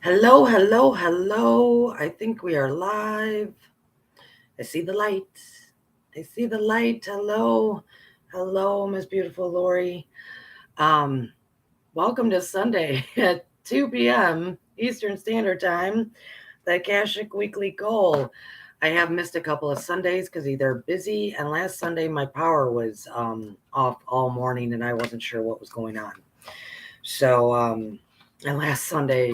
Hello, hello, hello. I think we are live. I see the light. I see the light. Hello. Hello, Miss Beautiful Lori. Um, Welcome to Sunday at 2 p.m. Eastern Standard Time, the Akashic Weekly Goal. I have missed a couple of Sundays because either busy, and last Sunday my power was off all morning and I wasn't sure what was going on. So, and last Sunday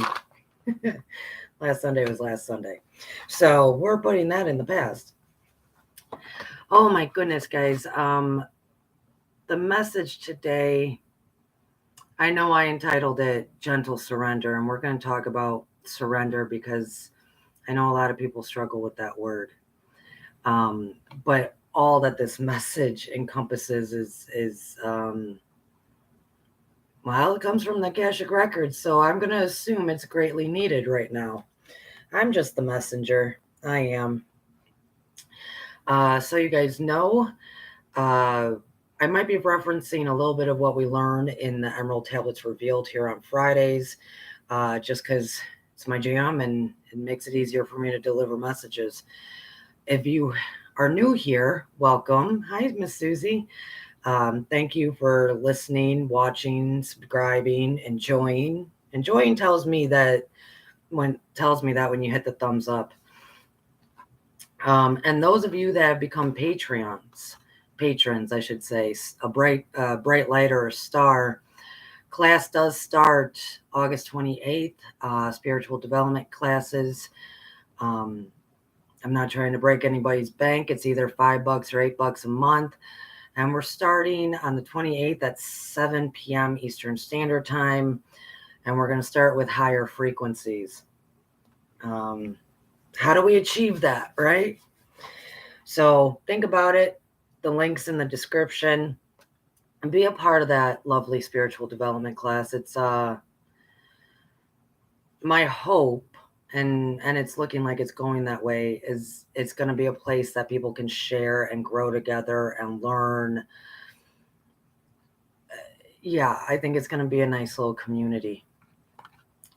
last Sunday was last Sunday. So we're putting that in the past. Oh my goodness, guys. The message today, I know I entitled it Gentle Surrender, and we're going to talk about surrender because I know a lot of people struggle with that word. Um, but all that this message encompasses is well, it comes from the Akashic Records, so I'm going to assume it's greatly needed right now. I'm just the messenger. I am. So you guys know, I might be referencing a little bit of what we learned in the Emerald Tablets Revealed here on Fridays, just because it's my jam and it makes it easier for me to deliver messages. If you are new here, welcome. Hi, Miss Susie. Thank you for listening, watching, subscribing, enjoying. Enjoying tells me that when you hit the thumbs up. And those of you that have become patrons, I should say, a bright light or a star. Class does start August 28th. Spiritual development classes. Um, I'm not trying to break anybody's bank. It's either $5 or $8 a month. And we're starting on the 28th at 7 p.m. Eastern Standard Time. And we're going to start with higher frequencies. How do we achieve that, right? So think about it. The link's in the description. And be a part of that lovely spiritual development class. It's my hope, and it's looking like it's going that way, is it's going to be a place that people can share and grow together and learn. Yeah, I think it's going to be a nice little community.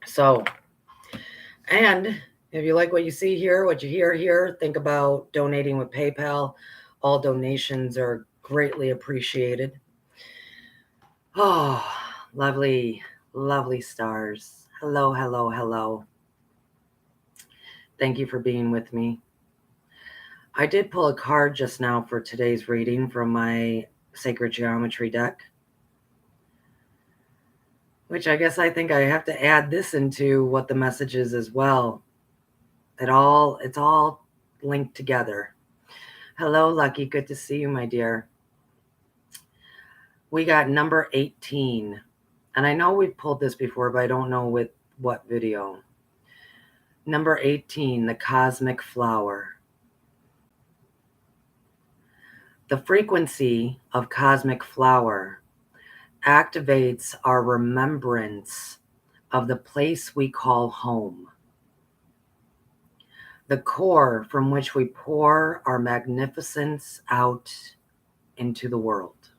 So, and if you like what you see here, what you hear here, think about donating with PayPal. All donations are greatly appreciated. Oh, lovely, lovely stars. Hello, hello, hello. Thank you for being with me. I did pull a card just now for today's reading from my Sacred Geometry deck, which I guess I think I have to add this into what the message is as well. It's all linked together. Hello, Lucky. Good to see you, my dear. We got number 18. And I know we've pulled this before, but I don't know with what video. Number 18, the cosmic flower. The frequency of cosmic flower activates our remembrance of the place we call home, the core from which we pour our magnificence out into the world.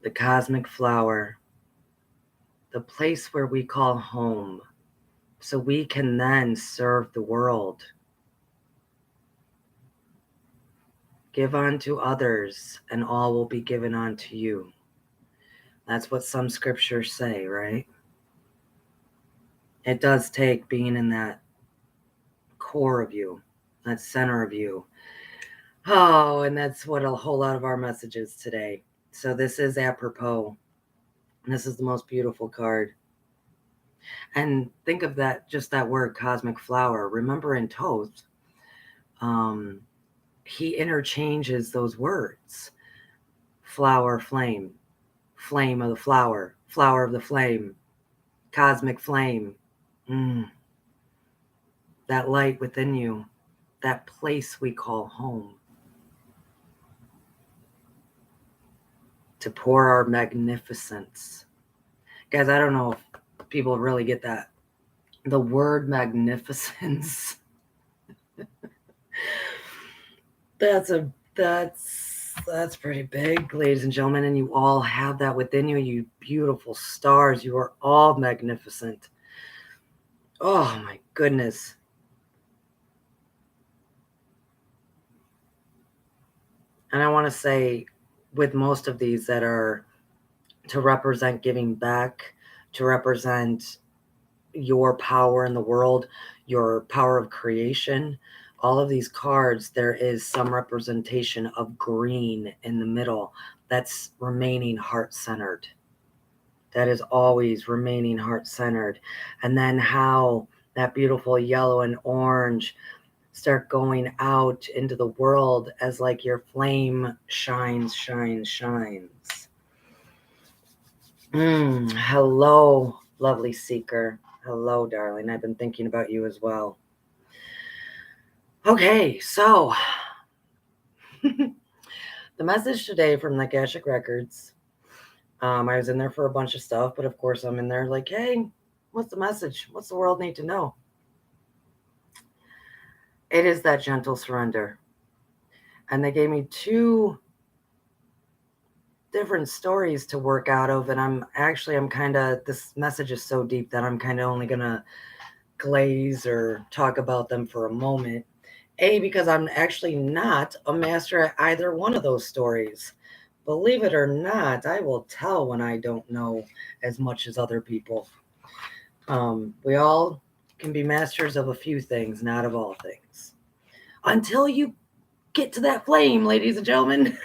The cosmic flower, the place where we call home, so we can then serve the world. Give unto others, and all will be given unto you. That's what some scriptures say, right? It does take being in that core of you, that center of you. Oh, and that's what a whole lot of our message is today. So this is apropos. This is the most beautiful card. And think of that, just that word, cosmic flower. Remember in Thoth, he interchanges those words. Flower, flame, flame of the flower, flower of the flame, cosmic flame. That light within you, that place we call home. To pour our magnificence. Guys, I don't know if people really get that. The word magnificence. that's That's pretty big, ladies and gentlemen, and you all have that within you, you beautiful stars. You are all magnificent. Oh my goodness. And I want to say, with most of these that are to represent giving back, to represent your power in the world, your power of creation, all of these cards, there is some representation of green in the middle. That's remaining heart-centered. That is always remaining heart-centered. And then how that beautiful yellow and orange start going out into the world as like your flame shines. Hello, lovely seeker. Hello, darling. I've been thinking about you as well. Okay, so the message today from the Akashic Records. I was in there for a bunch of stuff, but of course I'm in there like, hey, what's the message? What's the world need to know? It is that gentle surrender. And they gave me 2 different stories to work out of, and I'm kind of, this message is so deep that I'm kind of only gonna glaze or talk about them for a moment. Because I'm actually not a master at either one of those stories. Believe it or not, I will tell when I don't know as much as other people. We all can be masters of a few things, not of all things. Until you get to that flame, ladies and gentlemen.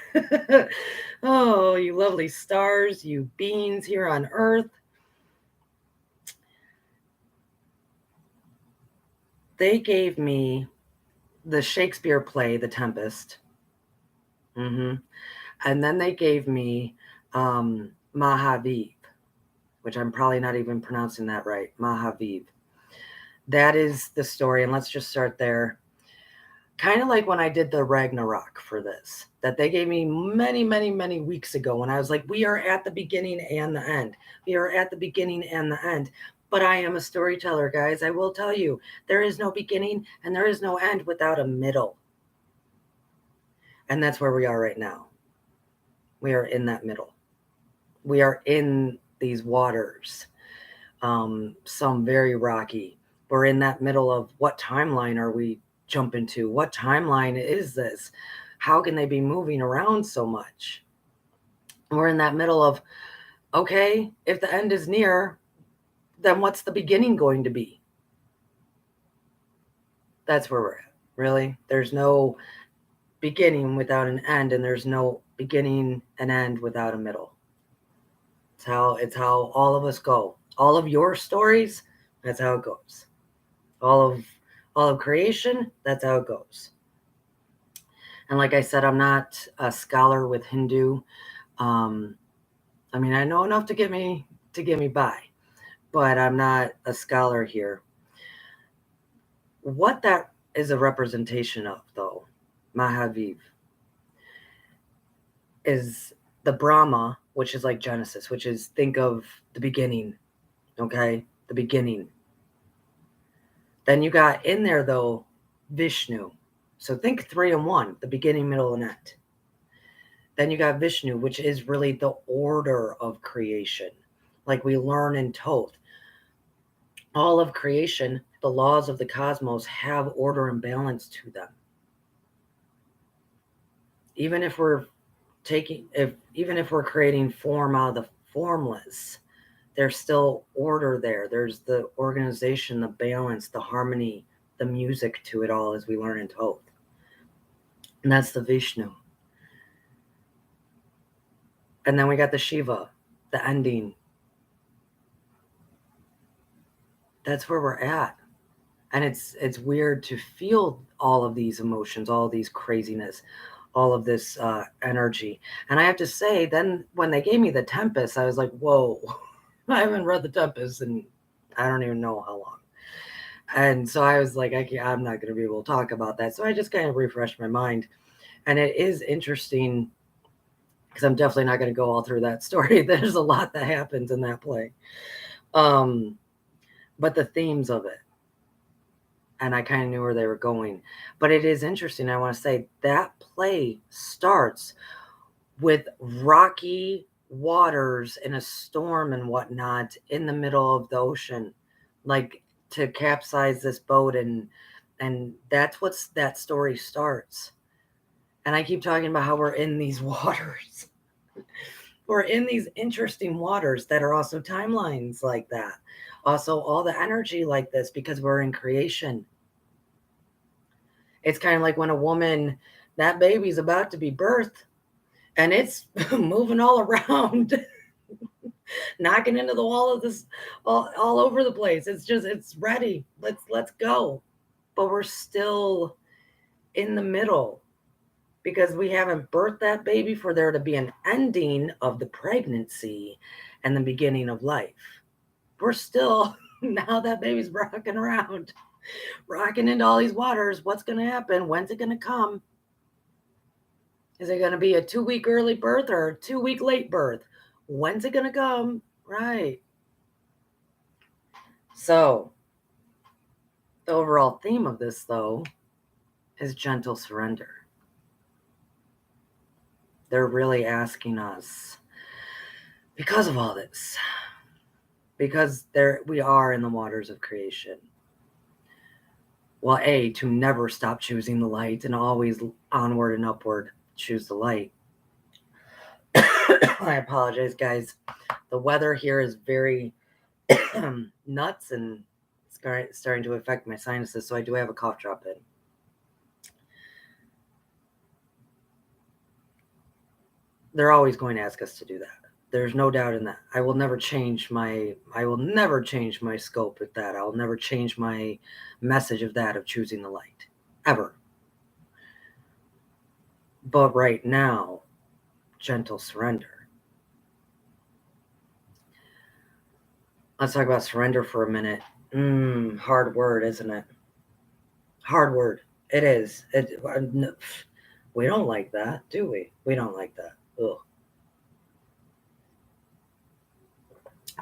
Oh, you lovely stars, you beings here on Earth. They gave me the Shakespeare play, The Tempest. And then they gave me Mahaviv, which I'm probably not even pronouncing that right. Mahaviv. That is the story, and let's just start there. Kind of like when I did the Ragnarok for this, that they gave me many weeks ago when I was like, we are at the beginning and the end. We are at the beginning and the end. But I am a storyteller, guys. I will tell you, there is no beginning and there is no end without a middle. And that's where we are right now. We are in that middle. We are in these waters, some very rocky. We're in that middle of what timeline are we jumping to? What timeline is this? How can they be moving around so much? We're in that middle of, okay, if the end is near, then what's the beginning going to be? That's where we're at, really. There's no beginning without an end, and there's no beginning and end without a middle. It's how all of us go. All of your stories, that's how it goes. All of creation, that's how it goes. And like I said, I'm not a scholar with Hindu. I mean, I know enough to get me by, but I'm not a scholar here. What that is a representation of, though, Mahaviv, is the Brahma, which is like Genesis, which is, think of the beginning, okay? The beginning. Then you got in there, though, Vishnu. So think 3 in 1, the beginning, middle, and end. Then you got Vishnu, which is really the order of creation. Like we learn in Thoth. All of creation, the laws of the cosmos have order and balance to them. Even if we're creating form out of the formless, there's still order there. There's the organization, the balance, the harmony, the music to it all, as we learn in Thoth. And that's the Vishnu. And then we got the Shiva, the ending. That's where we're at. And it's weird to feel all of these emotions, all of these craziness, all of this energy. And I have to say, then when they gave me the Tempest, I was like, whoa, I haven't read the Tempest and I don't even know how long. And so I was like, I'm not going to be able to talk about that. So I just kind of refreshed my mind. And it is interesting because I'm definitely not going to go all through that story. There's a lot that happens in that play. But the themes of it, and I kind of knew where they were going. But it is interesting. I want to say that play starts with rocky waters in a storm and whatnot in the middle of the ocean, like to capsize this boat, and that's what that story starts. And I keep talking about how we're in these waters. We're in these interesting waters that are also timelines like that. Also, all the energy like this, because we're in creation. It's kind of like when a woman, that baby's about to be birthed, and it's moving all around, knocking into the wall of this, all over the place. It's ready. Let's go. But we're still in the middle, because we haven't birthed that baby for there to be an ending of the pregnancy and the beginning of life. We're still, now that baby's rocking around, rocking into all these waters. What's going to happen? When's it going to come? Is it going to be a 2-week early birth or a 2-week late birth? When's it going to come? Right. So, the overall theme of this, though, is gentle surrender. They're really asking us, because of all this, because we are in the waters of creation. Well, to never stop choosing the light and always onward and upward choose the light. I apologize, guys. The weather here is very nuts, and it's starting to affect my sinuses, so I do have a cough drop in. They're always going to ask us to do that. There's no doubt in that. I will never change my scope with that. I'll never change my message of that, of choosing the light, ever. But right now, gentle surrender. Let's talk about surrender for a minute. Hard word, isn't it? Hard word. It is. We don't like that, do we? We don't like that. Ugh.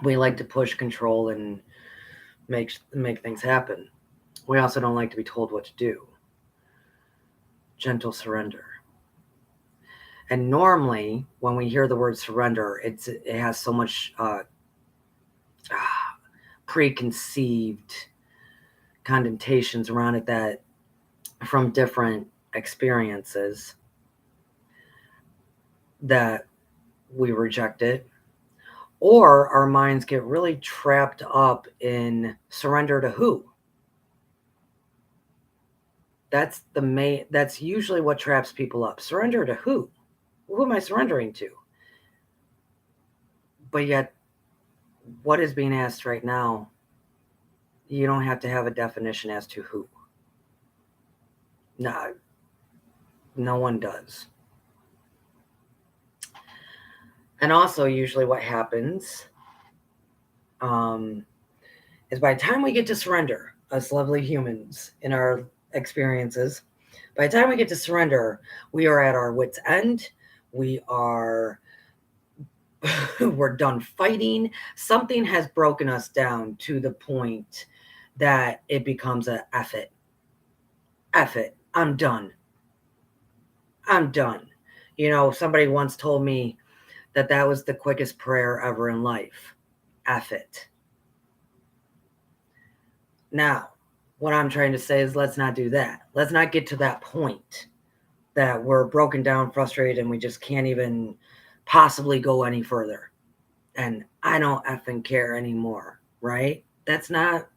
We like to push, control, and make things happen. We also don't like to be told what to do. Gentle surrender. And normally, when we hear the word surrender, it has so much preconceived connotations around it, that from different experiences, that we reject it, or our minds get really trapped up in surrender to who. That's usually what traps people up. Surrender to who? Who am I surrendering to? But yet, what is being asked right now, you don't have to have a definition as to who. No one does. And also, usually what happens is, by the time we get to surrender, us lovely humans in our experiences, by the time we get to surrender, we are at our wits' end. We're done fighting. Something has broken us down to the point that it becomes a F it. I'm done. Somebody once told me that was the quickest prayer ever in life. F it. Now, what I'm trying to say is, let's not do that. Let's not get to that point that we're broken down, frustrated, and we just can't even possibly go any further. And I don't effing care anymore, right? That's not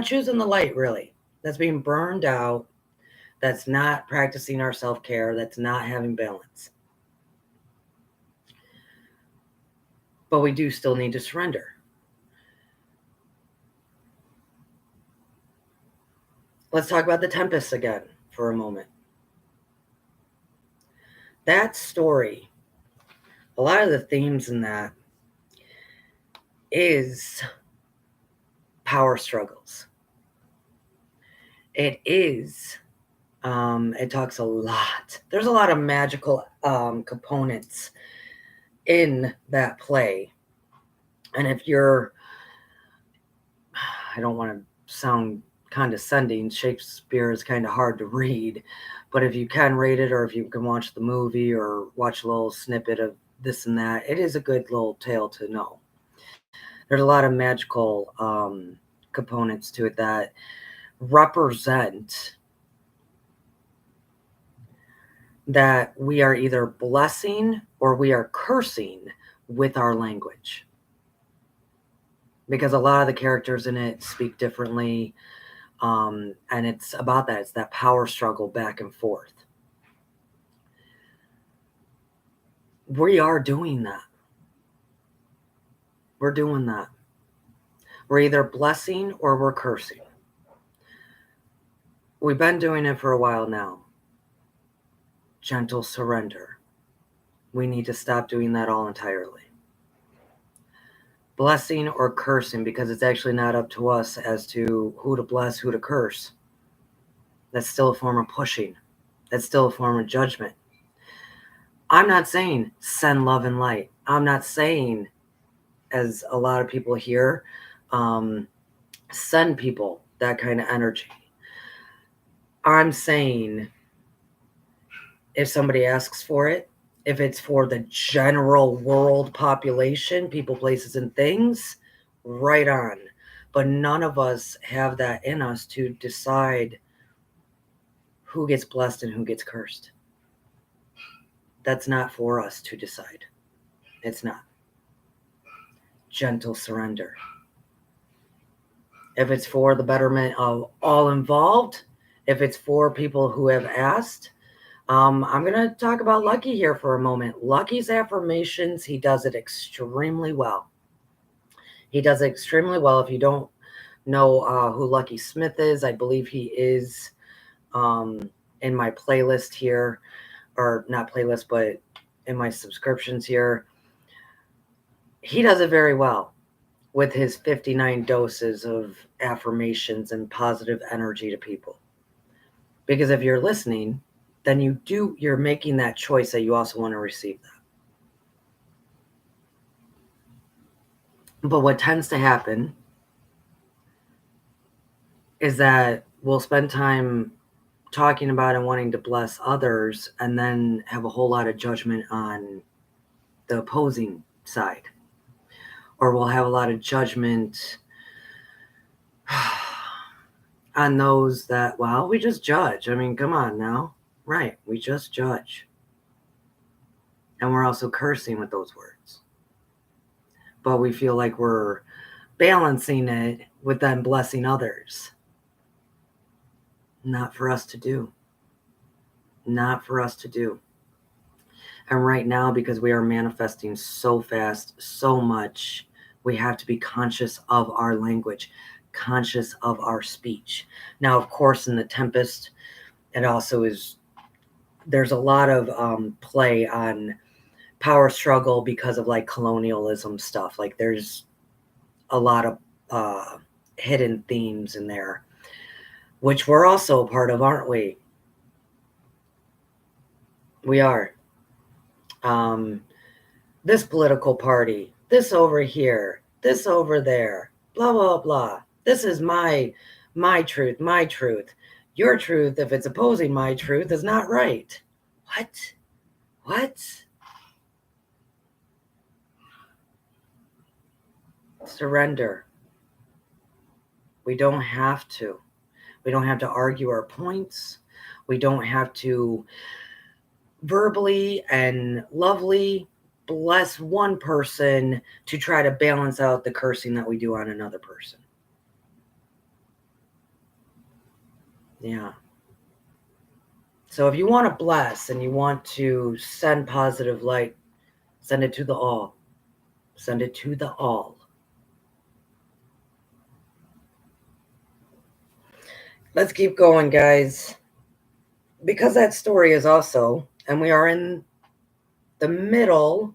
choosing the light, really. That's being burned out. That's not practicing our self-care. That's not having balance. But we do still need to surrender. Let's talk about the Tempest again for a moment. That story, a lot of the themes in that is power struggles. It is, it talks a lot. There's a lot of magical components in that play. And if you're, I don't want to sound condescending. Shakespeare is kind of hard to read, but if you can read it, or if you can watch the movie or watch a little snippet of this and that, it is a good little tale to know. There's a lot of magical components to it that represent that we are either blessing or we are cursing with our language. Because a lot of the characters in it speak differently. And it's about that. It's that power struggle back and forth. We are doing that. We're doing that. We're either blessing or we're cursing. We've been doing it for a while now. Gentle surrender. We need to stop doing that all entirely. Blessing or cursing, because it's actually not up to us as to who to bless, who to curse. That's still a form of pushing. That's still a form of judgment. I'm not saying send love and light. I'm not saying, as a lot of people hear, send people that kind of energy. I'm saying if somebody asks for it, if it's for the general world population, people, places, and things, right on. But none of us have that in us to decide who gets blessed and who gets cursed. That's not for us to decide. It's not. Gentle surrender. If it's for the betterment of all involved, if it's for people who have asked, I'm going to talk about Lucky here for a moment. Lucky's affirmations, he does it extremely well. He does it extremely well. If you don't know who Lucky Smith is, I believe he is in my playlist here, or not playlist, but in my subscriptions here. He does it very well with his 59 doses of affirmations and positive energy to people. Because if you're listening, then you're making that choice that you also want to receive that. But what tends to happen is that we'll spend time talking about and wanting to bless others, and then have a whole lot of judgment on the opposing side. Or we'll have a lot of judgment on those that, well, we just judge. I mean, come on now. Right, we just judge. And we're also cursing with those words. But we feel like we're balancing it with them blessing others. Not for us to do. Not for us to do. And right now, because we are manifesting so fast, so much, we have to be conscious of our language, conscious of our speech. Now, of course, in the Tempest, it also is, there's a lot of play on power struggle because of like colonialism stuff. Like there's a lot of hidden themes in there, which we're also a part of, aren't we? We are. This political party, this over here, this over there, blah, blah, blah. This is my truth, my truth. Your truth, if it's opposing my truth, is not right. What? Surrender. We don't have to. We don't have to argue our points. We don't have to verbally and lovely bless one person to try to balance out the cursing that we do on another person. Yeah. So if you want to bless and you want to send positive light, send it to the all. Send it to the all. Let's keep going, guys. Because that story is also, and we are in the middle.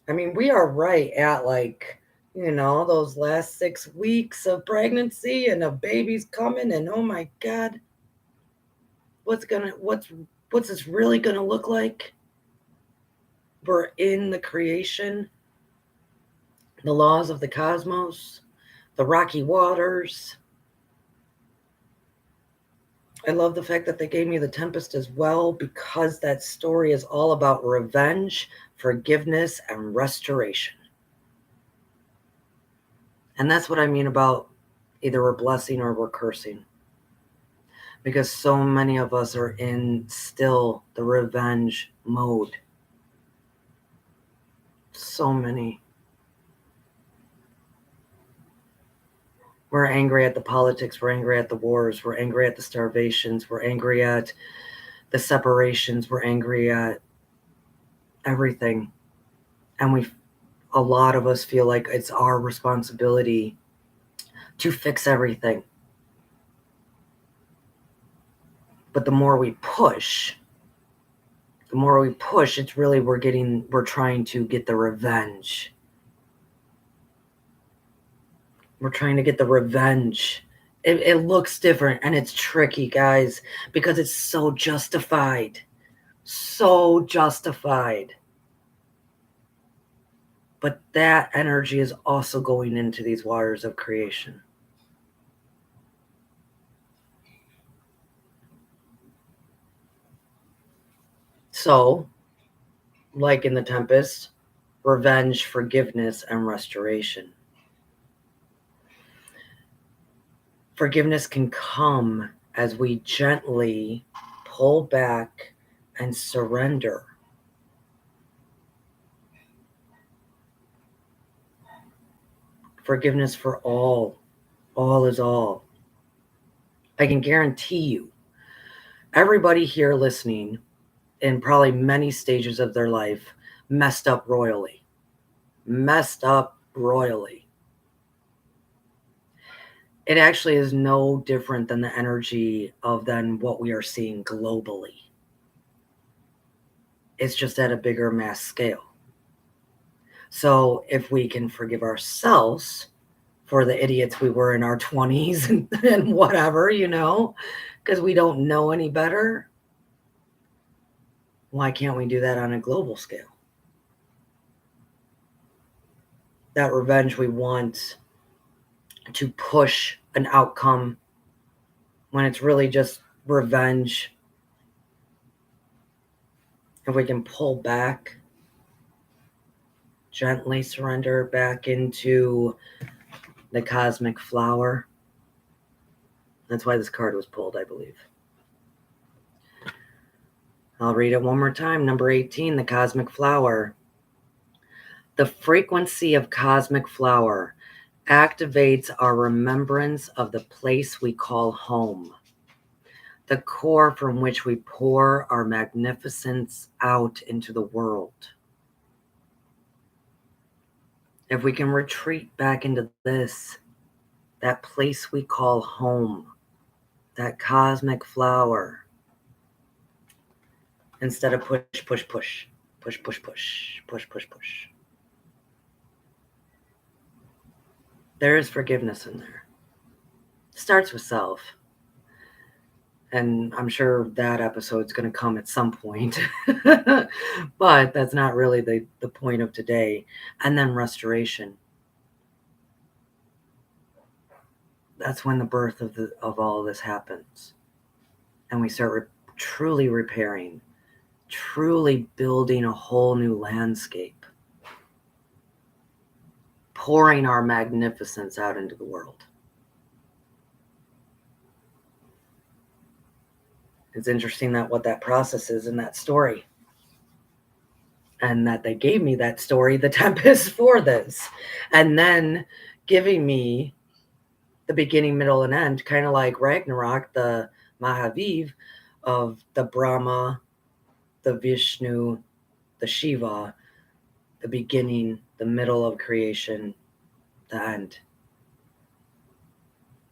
I mean, we are right at those last 6 weeks of pregnancy and a baby's coming, and oh my God, what's this really gonna look like? We're in the creation, the laws of the cosmos, the rocky waters. I love the fact that they gave me the Tempest as well, because that story is all about revenge, forgiveness, and restoration. And that's what I mean about either we're blessing or we're cursing. Because so many of us are in still the revenge mode. So many. We're angry at the politics. We're angry at the wars. We're angry at the starvations. We're angry at the separations. We're angry at everything. And a lot of us feel like it's our responsibility to fix everything. But the more we push, it's really we're trying to get the revenge. We're trying to get the revenge. It looks different, and it's tricky, guys, because it's so justified. So justified. But that energy is also going into these waters of creation. So, like in the Tempest, revenge, forgiveness, and restoration. Forgiveness can come as we gently pull back and surrender. Forgiveness for all. All is all. I can guarantee you, everybody here listening, in probably many stages of their life, messed up royally. Messed up royally. It actually is no different than the energy than what we are seeing globally. It's just at a bigger mass scale. So if we can forgive ourselves for the idiots we were in our 20s and whatever, because we don't know any better, why can't we do that on a global scale? That revenge we want to push an outcome when it's really just revenge. If we can pull back, gently surrender back into the cosmic flower. That's why this card was pulled, I believe. I'll read it one more time. Number 18, the cosmic flower. The frequency of cosmic flower activates our remembrance of the place we call home, the core from which we pour our magnificence out into the world. If we can retreat back into this, that place we call home, that cosmic flower, instead of push, push, push, push, push, push, push, push, push. There is forgiveness in there. It starts with self. And I'm sure that episode's going to come at some point. But that's not really the point of today. And then restoration. That's when the birth of all of this happens. And we start truly repairing, truly building a whole new landscape, pouring our magnificence out into the world. It's interesting that what that process is in that story. And that they gave me that story, the Tempest, for this. And then giving me the beginning, middle, and end, kind of like Ragnarok, the Mahaviv of the Brahma, the Vishnu, the Shiva, the beginning, the middle of creation, the end.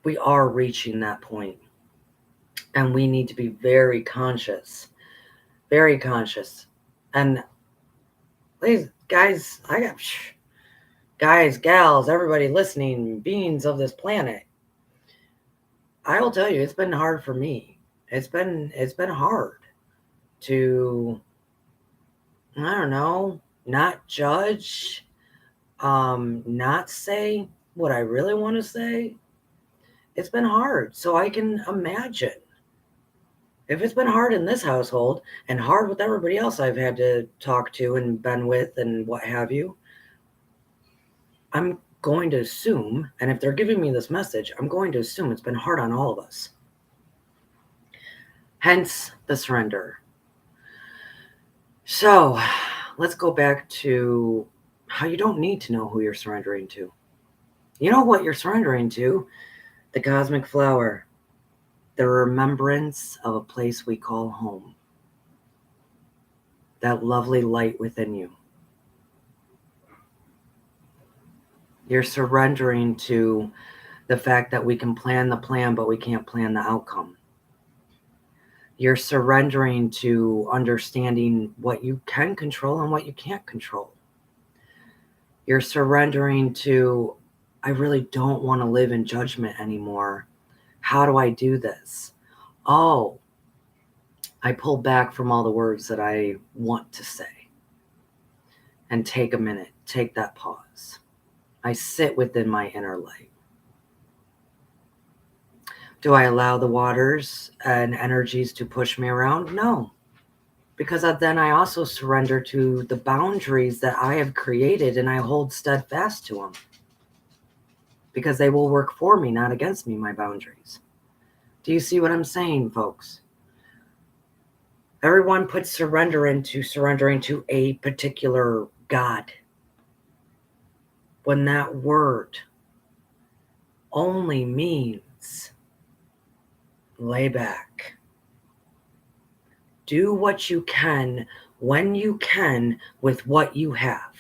We are reaching that point. And we need to be very conscious. Very conscious. And please, guys, guys, gals, everybody listening, beings of this planet, I will tell you, it's been hard for me. It's been hard to, I don't know, not judge, not say what I really want to say. It's been hard. So I can imagine If it's been hard in this household and hard with everybody else I've had to talk to and been with and what have you, I'm going to assume, and if they're giving me this message, I'm going to assume it's been hard on all of us. Hence the surrender. So let's go back to how you don't need to know who you're surrendering to. You know what you're surrendering to? The cosmic flower, the remembrance of a place we call home, that lovely light within you. You're surrendering to the fact that we can plan the plan, but we can't plan the outcome. You're surrendering to understanding what you can control and what you can't control. You're surrendering to, I really don't want to live in judgment anymore. How do I do this? Oh, I pull back from all the words that I want to say and take a minute, take that pause. I sit within my inner light. Do I allow the waters and energies to push me around? No, because then I also surrender to the boundaries that I have created, and I hold steadfast to them because they will work for me, not against me, my boundaries. Do you see what I'm saying, folks? Everyone puts surrendering to a particular God, when that word only means lay back. Do what you can, when you can, with what you have.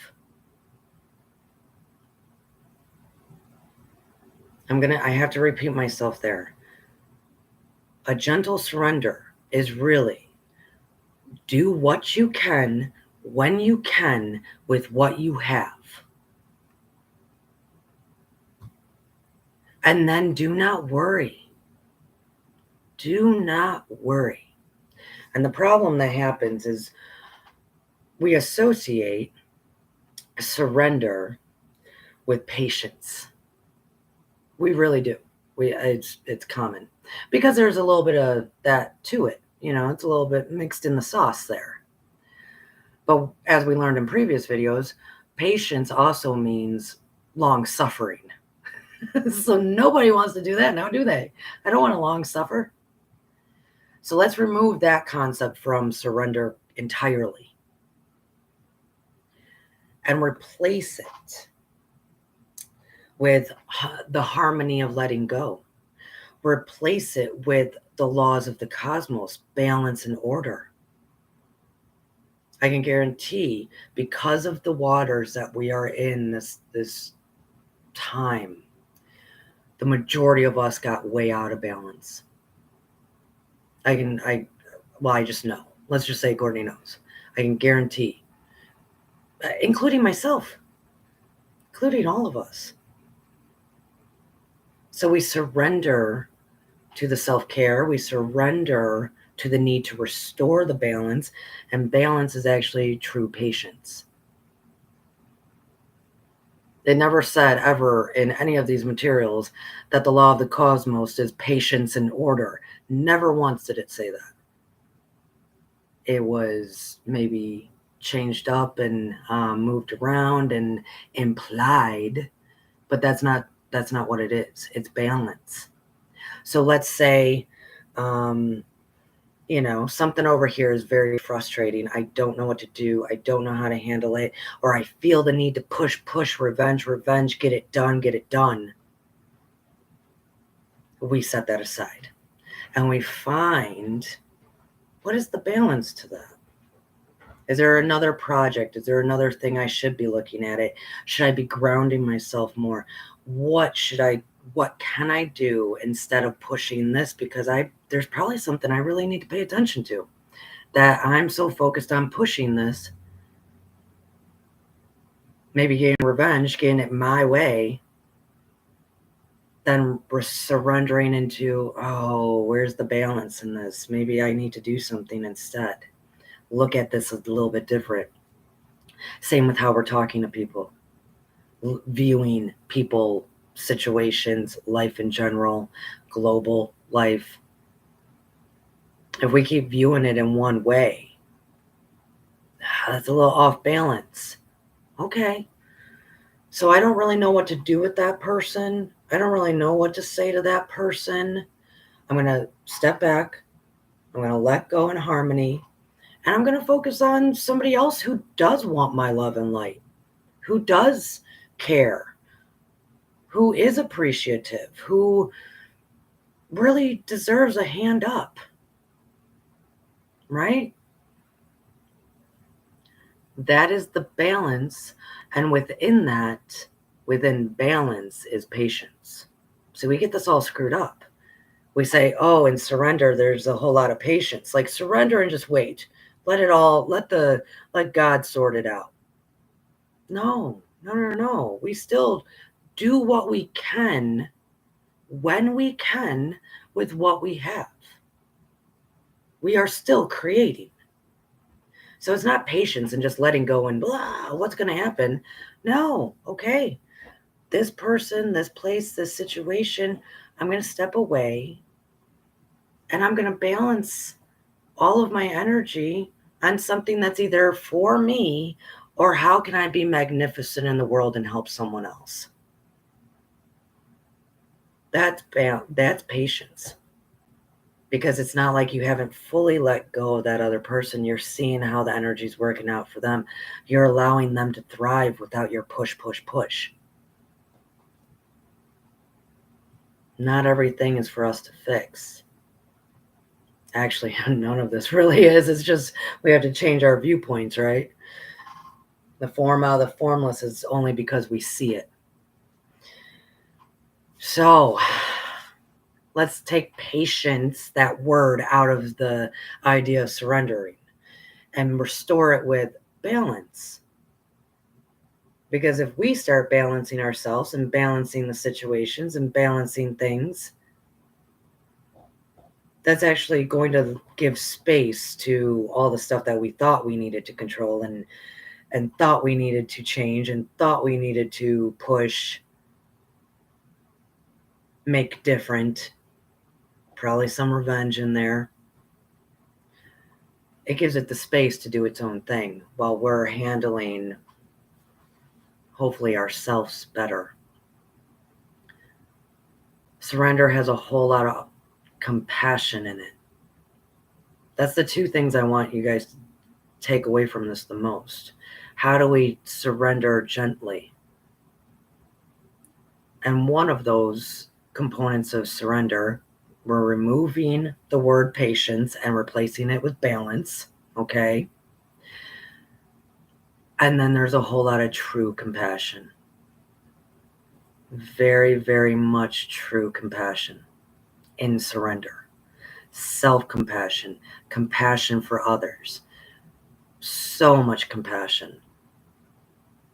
I have to repeat myself there. A gentle surrender is really do what you can, when you can, with what you have. And then do not worry. Do not worry. And the problem that happens is we associate surrender with patience. We really do. It's common because there's a little bit of that to it. It's a little bit mixed in the sauce there. But as we learned in previous videos, patience also means long suffering. So nobody wants to do that now, do they? I don't want to long suffer. So let's remove that concept from surrender entirely and replace it with the harmony of letting go. Replace it with the laws of the cosmos, balance and order. I can guarantee, because of the waters that we are in this time, the majority of us got way out of balance. I just know. Let's just say Cortney knows. I can guarantee, including myself, including all of us. So we surrender to the self-care. We surrender to the need to restore the balance. And balance is actually true patience. They never said ever in any of these materials that the law of the cosmos is patience and order. Never once did it say that. It was maybe changed up and moved around and implied, but that's not what it is. It's balance. So let's say, something over here is very frustrating. I don't know what to do. I don't know how to handle it. Or I feel the need to push, revenge, get it done. We set that aside. And we find, what is the balance to that? Is there another project? Is there another thing I should be looking at it? Should I be grounding myself more? What can I do instead of pushing this? Because there's probably something I really need to pay attention to, that I'm so focused on pushing this, maybe getting revenge, getting it my way, then we're surrendering into, where's the balance in this? Maybe I need to do something instead. Look at this a little bit different. Same with how we're talking to people, viewing people, situations, life in general, global life. If we keep viewing it in one way, that's a little off balance. Okay. So I don't really know what to do with that person. I don't really know what to say to that person. I'm going to step back. I'm going to let go in harmony. And I'm going to focus on somebody else who does want my love and light, who does care, who is appreciative, who really deserves a hand up, right? That is the balance. And within that, within balance is patience. So we get this all screwed up. We say, oh, in surrender, there's a whole lot of patience. Like surrender and just wait. Let God sort it out. No. We still do what we can when we can with what we have. We are still creating. So it's not patience and just letting go and blah, what's going to happen? No. Okay. This person, this place, this situation, I'm going to step away and I'm going to balance all of my energy on something that's either for me or how can I be magnificent in the world and help someone else. That's patience. Because it's not like you haven't fully let go of that other person. You're seeing how the energy's working out for them. You're allowing them to thrive without your push. Not everything is for us to fix. Actually, none of this really is. It's just we have to change our viewpoints, right? The form out of the formless is only because we see it. So let's take patience, that word, out of the idea of surrendering and restore it with balance. Because if we start balancing ourselves and balancing the situations and balancing things, that's actually going to give space to all the stuff that we thought we needed to control and thought we needed to change and thought we needed to push, make different, probably some revenge in there. It gives it the space to do its own thing while we're handling, hopefully, ourselves better. Surrender has a whole lot of compassion in it. That's the two things I want you guys to take away from this the most. How do we surrender gently? And one of those components of surrender, we're removing the word patience and replacing it with balance, okay? And then there's a whole lot of true compassion. Very, very much true compassion in surrender. Self-compassion, compassion for others. So much compassion.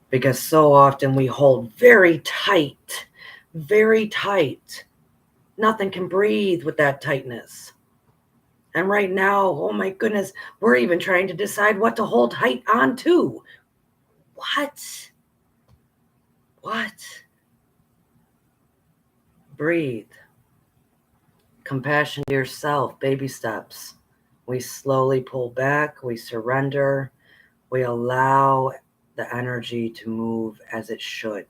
Because so often we hold very tight. Nothing can breathe with that tightness. And right now, oh my goodness, we're even trying to decide what to hold tight on to. What? Breathe. Compassion to yourself, baby steps. We slowly pull back, we surrender, we allow the energy to move as it should.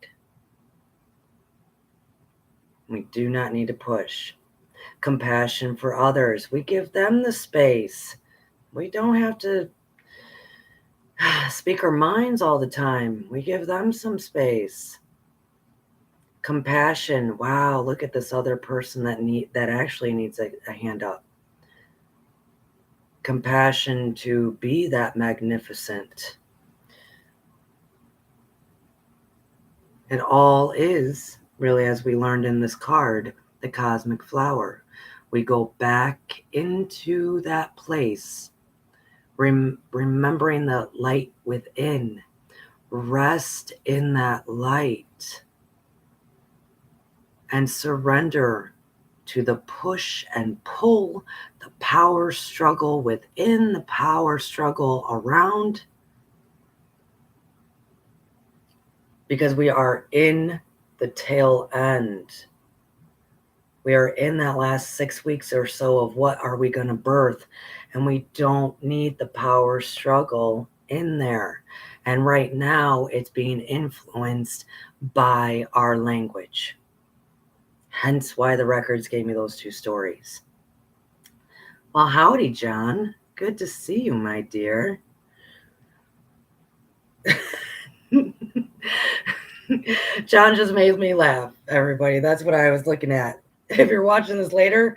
We do not need to push. Compassion for others. We give them the space. We don't have to speak our minds all the time. We give them some space. Compassion. Wow, look at this other person that actually needs a hand up. Compassion to be that magnificent. It all is, really, as we learned in this card, the cosmic flower. We go back into that place, remembering the light within. Rest in that light and surrender to the push and pull, the power struggle within, the power struggle around. Because we are in the tail end We are in that last 6 weeks or so of what are we going to birth, and we don't need the power struggle in there. And right now it's being influenced by our language. Hence why the records gave me those 2 stories. Well, howdy, John. Good to see you, my dear. John just made me laugh, everybody. That's what I was looking at. If you're watching this later,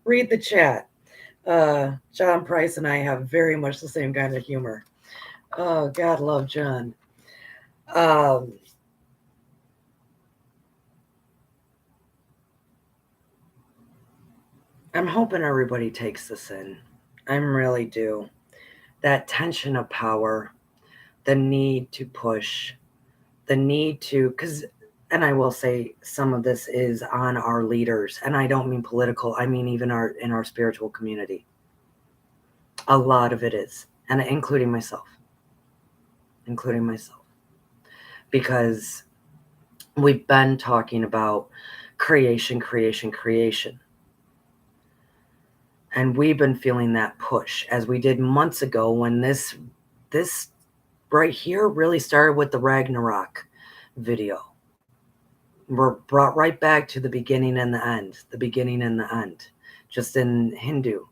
read the chat. John Price and I have very much the same kind of humor. Oh, God love John. I'm hoping everybody takes this in. I really do. That tension of power, the need to push, the need to, and I will say some of this is on our leaders, and I don't mean political, I mean even in our spiritual community. A lot of it is, and including myself. Because we've been talking about creation. And we've been feeling that push as we did months ago when this right here really started with the Ragnarok video. We're brought right back to the beginning and the end, just in Hindu.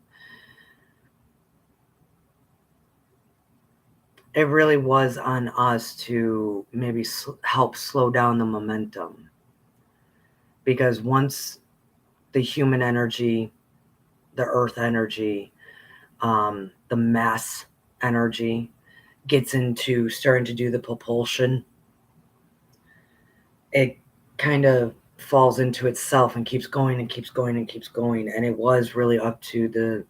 It really was on us to maybe help slow down the momentum. Because once the human energy, the earth energy, the mass energy gets into starting to do the propulsion, it kind of falls into itself and keeps going. And it was really up to the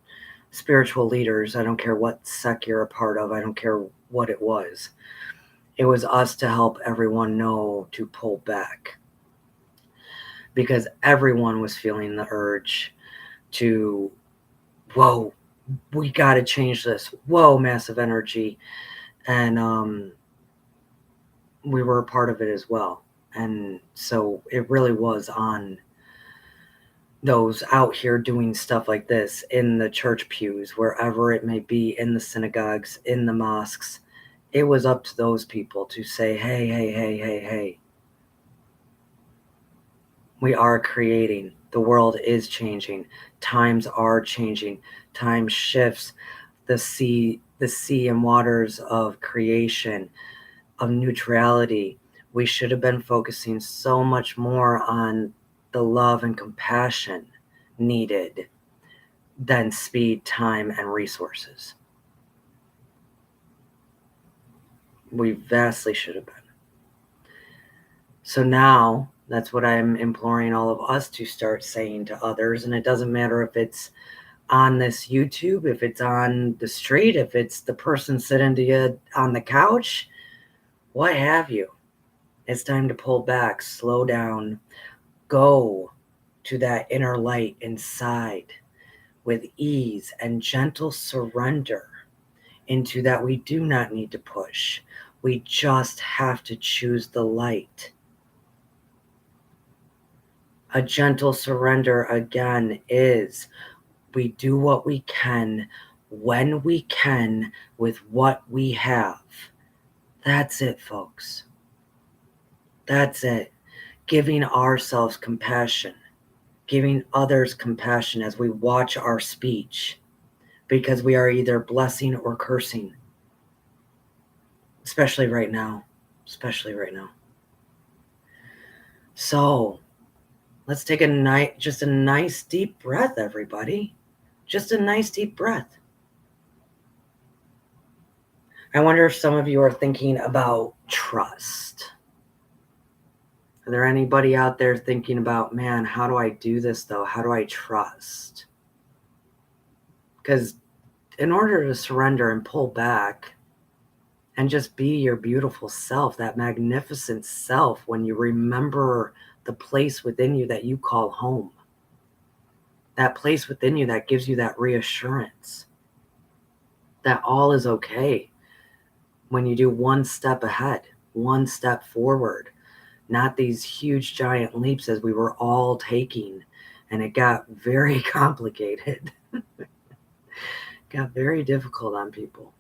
spiritual leaders. I don't care what sect you're a part of. I don't care what it was. It was us to help everyone know to pull back. Because everyone was feeling the urge to, whoa, we got to change this. Whoa, massive energy. And we were a part of it as well. And so it really was on those out here doing stuff like this in the church pews, wherever it may be, in the synagogues, in the mosques. It was up to those people to say, hey. We are creating. The world is changing. Times are changing. Time shifts. The sea and waters of creation, of neutrality. We should have been focusing so much more on the love and compassion needed than speed, time, and resources. We vastly should have been. So now, that's what I'm imploring all of us to start saying to others. And it doesn't matter if it's on this YouTube, if it's on the street, if it's the person sitting to you on the couch, what have you. It's time to pull back, slow down, go to that inner light inside with ease and gentle surrender into that we do not need to push. We just have to choose the light. A gentle surrender, again, is we do what we can, when we can, with what we have. That's it, folks. That's it. Giving ourselves compassion, giving others compassion as we watch our speech, because we are either blessing or cursing, especially right now. So let's take just a nice deep breath, everybody. Just a nice deep breath. I wonder if some of you are thinking about trust. Are there anybody out there thinking about, man, how do I do this though? How do I trust? Because in order to surrender and pull back and just be your beautiful self, that magnificent self, when you remember the place within you that you call home, that place within you that gives you that reassurance that all is okay, when you do one step ahead, one step forward, not these huge giant leaps as we were all taking And it got very complicated. Got very difficult on people.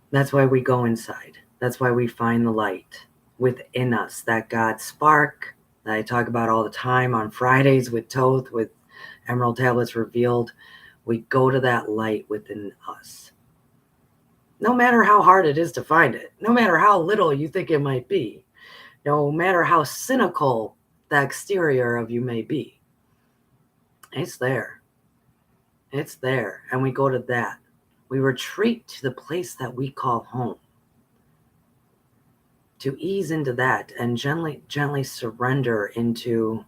That's why we go inside. That's why we find the light within us, that God spark that I talk about all the time on Fridays with Toth, with Emerald Tablets Revealed. We go to that light within us. No matter how hard it is to find it, no matter how little you think it might be, no matter how cynical the exterior of you may be, it's there. It's there. And we go to that. We retreat to the place that we call home. To ease into that and gently surrender into,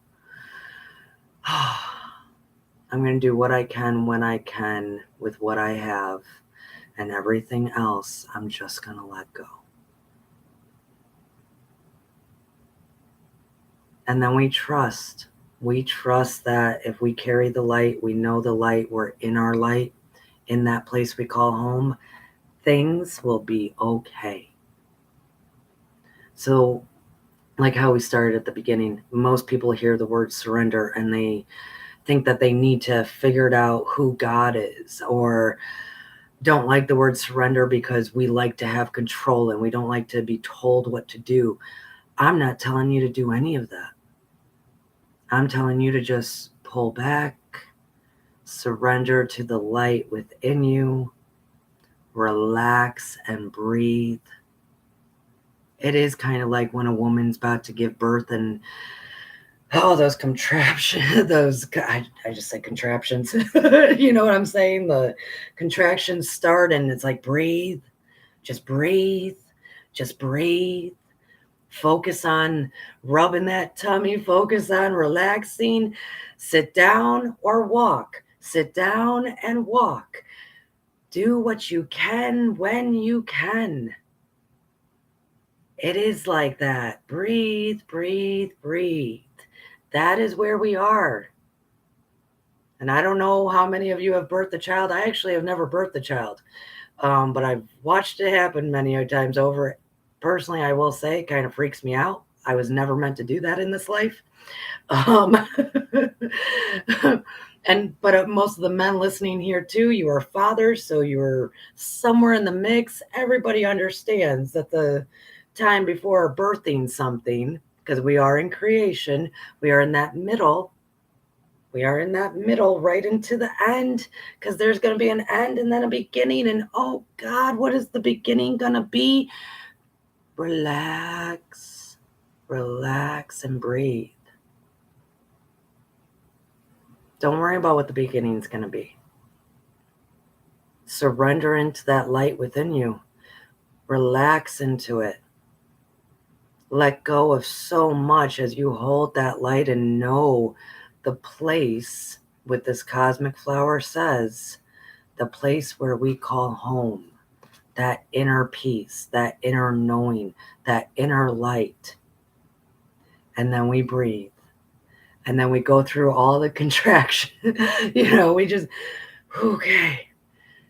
I'm going to do what I can when I can with what I have, and everything else I'm just going to let go. And then we trust that if we carry the light, we know the light, we're in our light, in that place we call home, things will be okay. So, like how we started at the beginning, most people hear the word surrender and they think that they need to figure out who God is, or don't like the word surrender because we like to have control and we don't like to be told what to do. I'm not telling you to do any of that. I'm telling you to just pull back, surrender to the light within you, relax and breathe. It is kind of like when a woman's about to give birth and those contraptions, I just say contraptions. You know what I'm saying? The contractions start and it's like breathe, just breathe, just breathe. Focus on rubbing that tummy, focus on relaxing. Sit down or walk. Sit down and walk. Do what you can when you can. It is like that. Breathe, breathe, breathe. That is where we are. And I don't know how many of you have birthed a child. I actually have never birthed a child. But I've watched it happen many times over. Personally, I will say it kind of freaks me out. I was never meant to do that in this life. But most of the men listening here too, you are fathers, so you're somewhere in the mix. Everybody understands that the time before birthing something, because we are in creation, we are in that middle. We are in that middle right into the end, because there's going to be an end and then a beginning. And oh God, what is the beginning going to be? Relax, relax and breathe. Don't worry about what the beginning is going to be. Surrender into that light within you. Relax into it. Let go of so much as you hold that light and know the place, with this cosmic flower says, the place where we call home, that inner peace, that inner knowing, that inner light. And then we breathe. And then we go through all the contraction. We just, okay.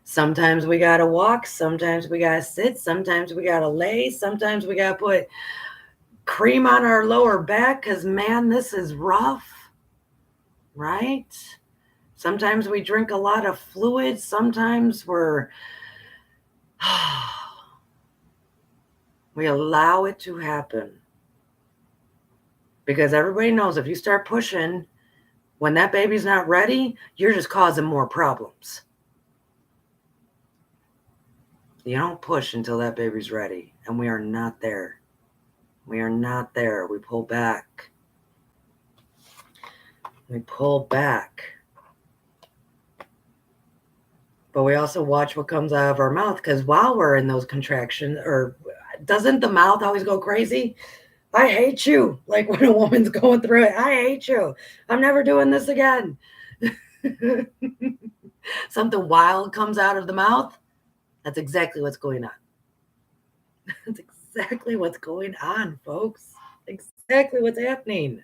Sometimes we got to walk. Sometimes we got to sit. Sometimes we got to lay. Sometimes we got to put cream on our lower back because, man, this is rough, right? Sometimes we drink a lot of fluid. Sometimes we allow it to happen. Because everybody knows if you start pushing when that baby's not ready, you're just causing more problems. You don't push until that baby's ready. And we are not there. We are not there. We pull back. We pull back. But we also watch what comes out of our mouth, because while we're in those contractions, or doesn't the mouth always go crazy? I hate you. Like when a woman's going through it, I hate you. I'm never doing this again. Something wild comes out of the mouth. That's exactly what's going on. That's exactly what's going on, folks. Exactly what's happening.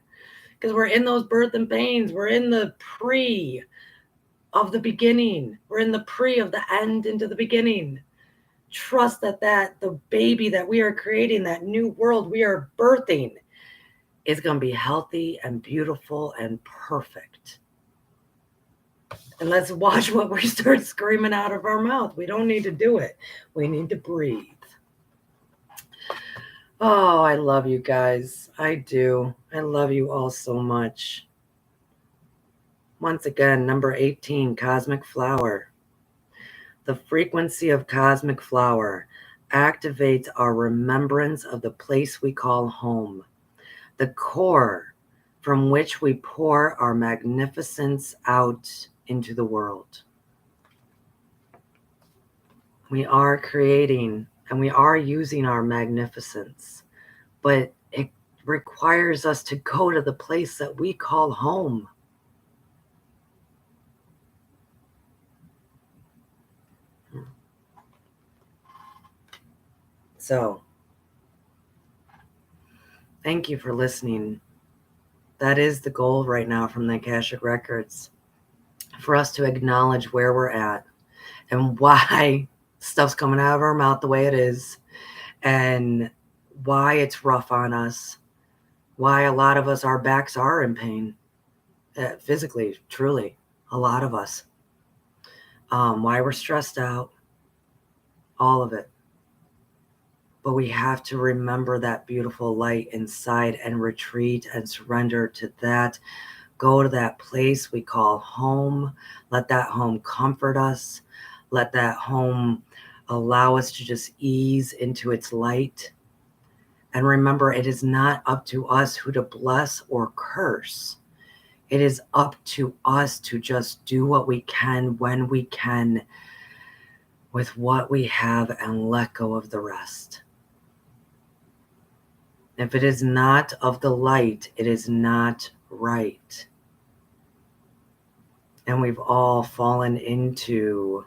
Because we're in those birth and pains. We're in the pre of the beginning. We're in the pre of the end into the beginning. Trust that the baby that we are creating, that new world we are birthing, It's going to be healthy and beautiful and perfect. And let's watch what we start screaming out of our mouth. We don't need to do it. We need to breathe. Oh, I love you guys. I do. I love you all so much. Once again, number 18, Cosmic Flower. The frequency of Cosmic Flower activates our remembrance of the place we call home, the core from which we pour our magnificence out into the world. We are creating and we are using our magnificence, but it requires us to go to the place that we call home. So, thank you for listening. That is the goal right now from the Akashic Records, for us to acknowledge where we're at and why stuff's coming out of our mouth the way it is, and why it's rough on us, why a lot of us, our backs are in pain, physically, truly, a lot of us, why we're stressed out, all of it. But we have to remember that beautiful light inside and retreat and surrender to that. Go to that place we call home. Let that home comfort us. Let that home allow us to just ease into its light. And remember, it is not up to us who to bless or curse. It is up to us to just do what we can when we can with what we have and let go of the rest. If it is not of the light, it is not right. And we've all fallen into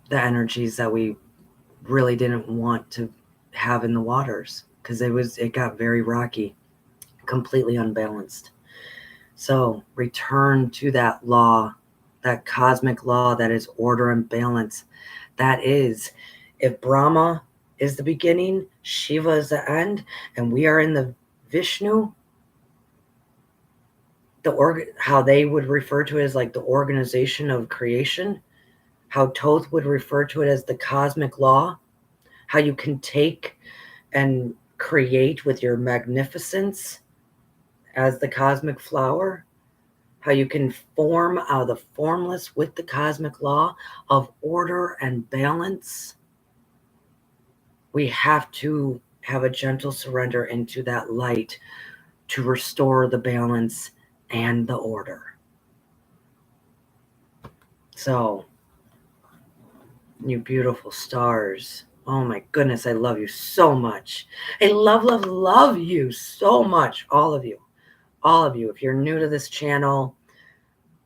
the energies that we really didn't want to have in the waters, because it got very rocky, completely unbalanced. So return to that law, that cosmic law that is order and balance. That is, if Brahma is the beginning, Shiva is the end, and we are in the Vishnu, how they would refer to it as like the organization of creation, how Thoth would refer to it as the cosmic law, how you can take and create with your magnificence as the cosmic flower, how you can form out of the formless with the cosmic law of order and balance. We have to have a gentle surrender into that light to restore the balance and the order. So, you beautiful stars. Oh my goodness, I love you so much. I love you so much. All of you. All of you. If you're new to this channel,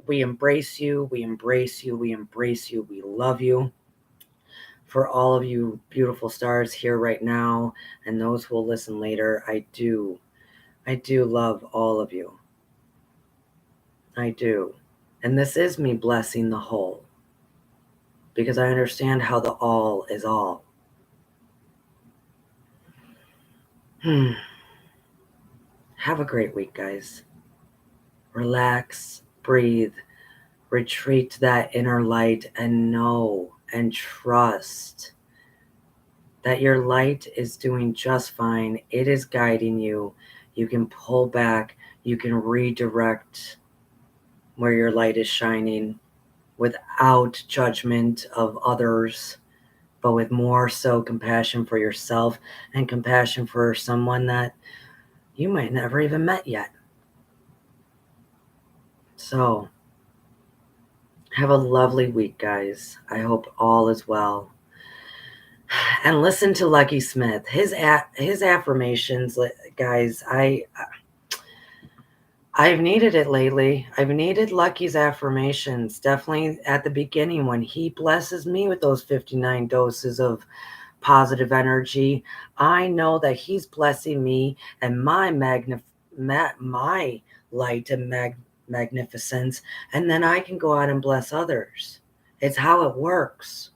we embrace you. We embrace you. We embrace you. We love you. For all of you beautiful stars here right now and those who will listen later, I do love all of you. I do. And this is me blessing the whole, because I understand how the all is all. Have a great week, guys. Relax, breathe, retreat to that inner light, and know and trust that your light is doing just fine. It is guiding you. You can pull back. You can redirect where your light is shining without judgment of others, but with more so compassion for yourself and compassion for someone that you might never even met yet. So, have a lovely week, guys. I hope all is well. And listen to Lucky Smith. His affirmations, guys, I've needed it lately. I've needed Lucky's affirmations. Definitely at the beginning when he blesses me with those 59 doses of positive energy. I know that he's blessing me and my light and magnificence, and then I can go out and bless others. It's how it works.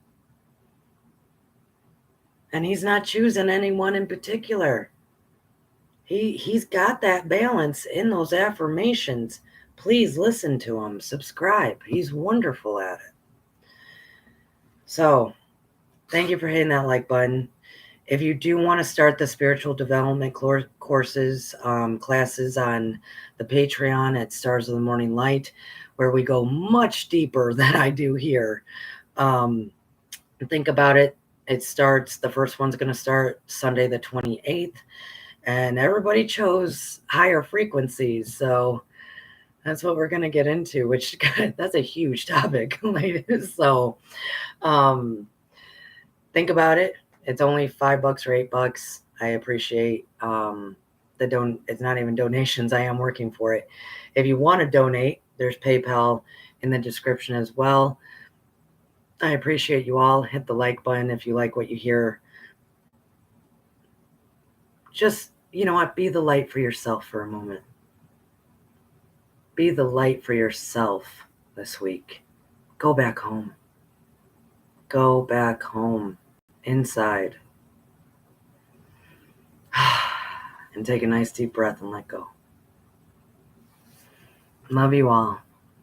And he's not choosing anyone in particular. He's got that balance in those affirmations. Please listen to him. Subscribe. He's wonderful at it. So, thank you for hitting that like button. If you do want to start the spiritual development courses, classes on the Patreon at Stars of the Morning Light, where we go much deeper than I do here. Think about it. The first one's going to start Sunday the 28th, and everybody chose higher frequencies. So that's what we're going to get into, which that's a huge topic. So think about it. It's only $5 or $8. I appreciate it's not even donations. I am working for it. If you want to donate, there's PayPal in the description as well. I appreciate you all. Hit the like button if you like what you hear. Just, you know what? Be the light for yourself for a moment. Be the light for yourself this week. Go back home. Go back home. Inside. And take a nice deep breath and let go. Love you all.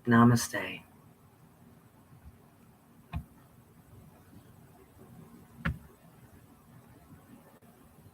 Namaste.